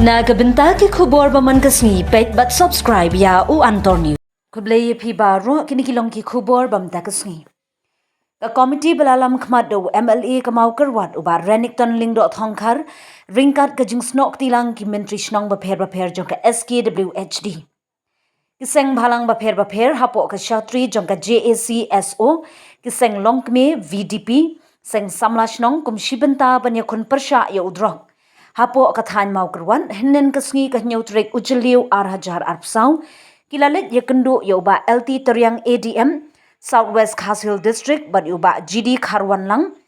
Nagabenta ki khubor baman kasni pet but subscribe ya u antor news. Kublay phi baro kinikilong ki khubor bamta kasni. Ka committee balalam khmat do MLA kamau karwat ubar Renington lingdo thongkhar ringkat ka jing snok tilang ki mentri snong bapher jong ka SKWHD. Kiseng bhalang bapher hapo ka Shatri jong ka JACSO kiseng longkme VDP seng samla snong kum shibenta banyakun persya ya udrok. Hapo kathan mau kerwan henen kesngi ka nyautrek ujeliu arhajar arpsau kilalet ya kendo ya uba LT Teriang ADM Southwest Khasil District but uba GD Kharwan lang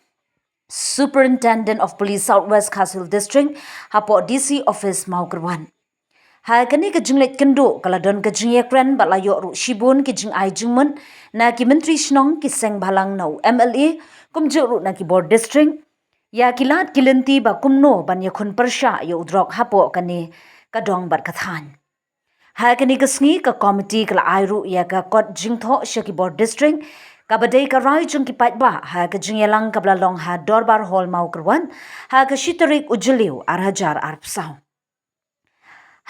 Superintendent of Police Southwest Khasil District hapo DC office mau kerwan. Ha kani ka jinglet kendo kaladon ka jingyekren balayo ru shibun ki jing ai jingmen na ki menteri snong ki seng bhalang no MLA kumjuru na ki board district ya kilat kilenti ba kumno ban yakun persya ya udrok hapo kani kadong bar kathan. Ha kani kasngi ka committee kala airu ya ka kot jingtho shaki board district ka badai ka rai jung ki pat ba ha ka jingyalang ka blalong ha dorbar hall mau kerwan ha ka shitarik ujeliu arhajar arpsau.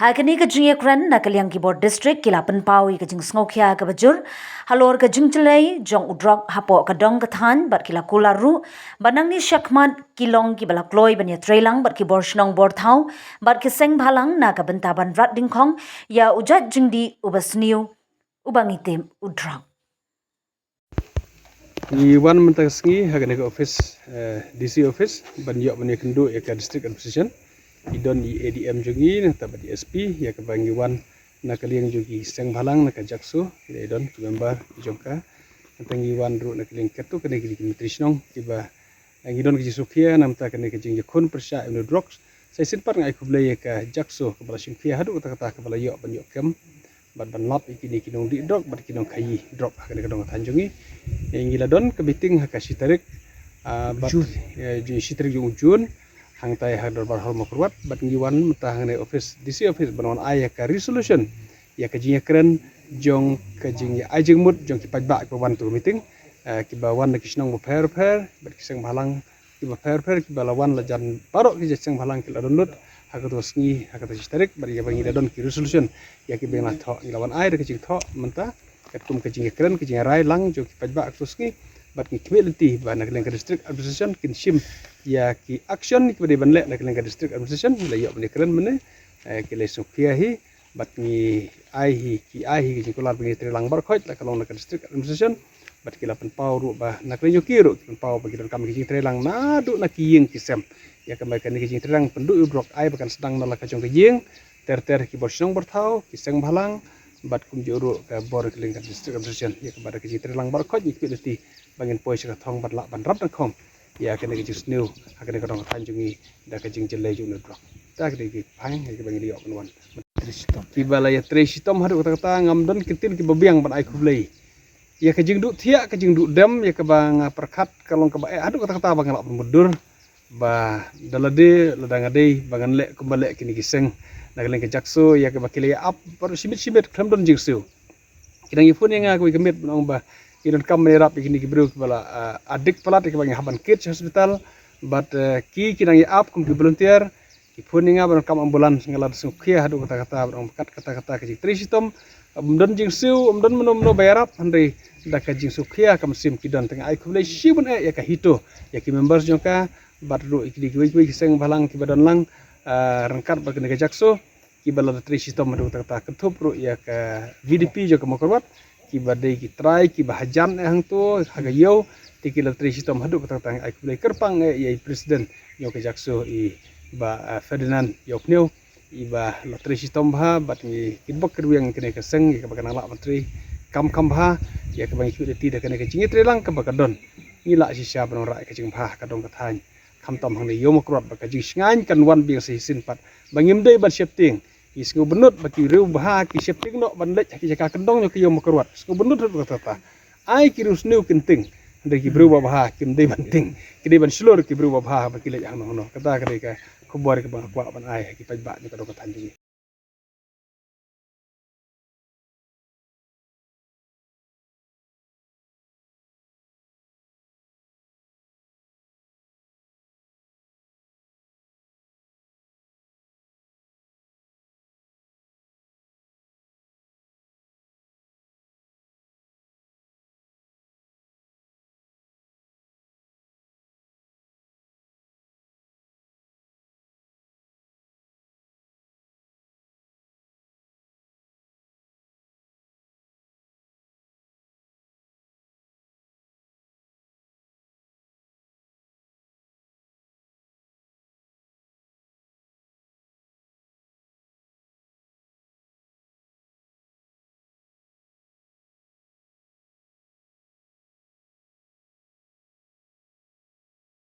Ha kani ka jingyekran na kalyang ki board district kila penpawi ka jing sngokhya ka bajur halor ka jingchelai jong udrok hapo ka dong kathan bat kila kularu banang ni shakmat kilong ki balakloi banya trailang bat ki borshnong borthau bat ki seng bhalang na ka bentaban rat dingkhong ya ujat jingdi ubasniu ubangitem udrok. Iwan mentasngi hagane ka office DC office ban yok banya kendo ya ka district administration idon i ADM jungi na tabat SP ya kebangi wan na kaliang jungi seng bhalang na ka jaksu idon member jongka tangi wan ru na kaliang ketu kene gili nutritionong tiba ngidon ki sukhia namta kene ke jing yakun persya in drugs sai sinpar ngai kublai ka jaksu ke bala simkhia hadu kata ke bala yok ban yok kem ban lot ikini kinong di drug ban kinong kai drug kene kadong tanjungi ngila don kebiting hakashi tarik bat shitarik jung jun hang tay hadar bar hal makurwat bat ngiwan mutahang ne office DC office banon ay ka resolution ya ka jing kren jong ka jing ya ajing mut jong ki pajba ko wan tu meeting ki bawan na kisnong mo pher bat kisang bhalang ki ba pher ki balawan la jan parok ki jeng bhalang ki la donut ha ka tos ngi ha ka tos tarik bar ya bangi don ki resolution ya ki bena tho ngilawan ay ka jing tho menta kat kum ka jing kren ki jing rai lang jong ki pajba tos ngi bat ki community ba na keleng district administration kin shim ya ki action ki bade banle na keleng district administration la yo bane keren mene ki le sukya hi bat ni ai hi ki kular bani trilang bar khoi la kalong na district administration bat ki la pen pau ru ba na keleng yokiru pen pau bagi don kam ki trilang na du na ki yeng ki sem ya ka kan ki trilang pendu brok ai bakan sedang na la ka jong ki yeng ter ki borsong berthau ki seng bhalang bat kum juru ka bor keleng district administration ya ka bada ki trilang bar khoi ki leti bangin poi saka thong bat la ban rap dan khom ya kene ki just new hakene ka dong tanjungi da ka jing jelle ju nedro ta ki phang ki bangin liok wan ki bala ya tresitom hadu kata ngamdon kitil ki babiang ban ai khublei ya ka jing du thia ka jing du dam ya ka bang perkhat kalong ka ba hadu kata bang la mudur ba dalade ladang ade bangan le kumbale kini kiseng nagaleng ka jakso ya ka bakile up par simit khamdon jing su kidang ifun yang aku kemit nong ba idon kam merap ikini kibru kepala adik pelat ke bangi haban kids hospital but ki kinang ya up kum ki volunteer ki puninga ban kam ambulans ngala sukhia hadu kata ban kata ke trisitom umdon jing siu umdon menom bayarap handri da ka jing sukhia kam sim kidon tengah ai khulai shibun ya ka hito ya ki members jongka bat ru ikini ki seng balang ki badan lang rangkat ba ke jakso ki bala trisitom hadu kata ketup ru ya ka VDP jo ka makorwat ki badai ki try ki bahajan hang tu hagayo tikila trisitom hadu kata tang ai kulai kerpang ya presiden yo ke jakso i ba Ferdinand yo pneu i ba la trisitom ba bat ni kibok kerwiang kene keseng ka bakana la menteri kam bha ya ke bangi kuiti da kene ke jingi trelang ka bakadon ngila si sya ban ra ke jing bha ka dong ka than kam tom hang yo makrot ba ka jing ngan kan wan bi si sin pat bangim dei ban shifting isku benut baki riu bah ki shifting no ban lech ki jaka kendong yo ki yo makrwat isku benut kata ai ki rus new kenting ndai ki bru bah kim dei banting ki dei ban slor ki bru bah baki lech ano kata ka ka khobor ka bang kwa ban ai ki pajba ni ka do ka tanji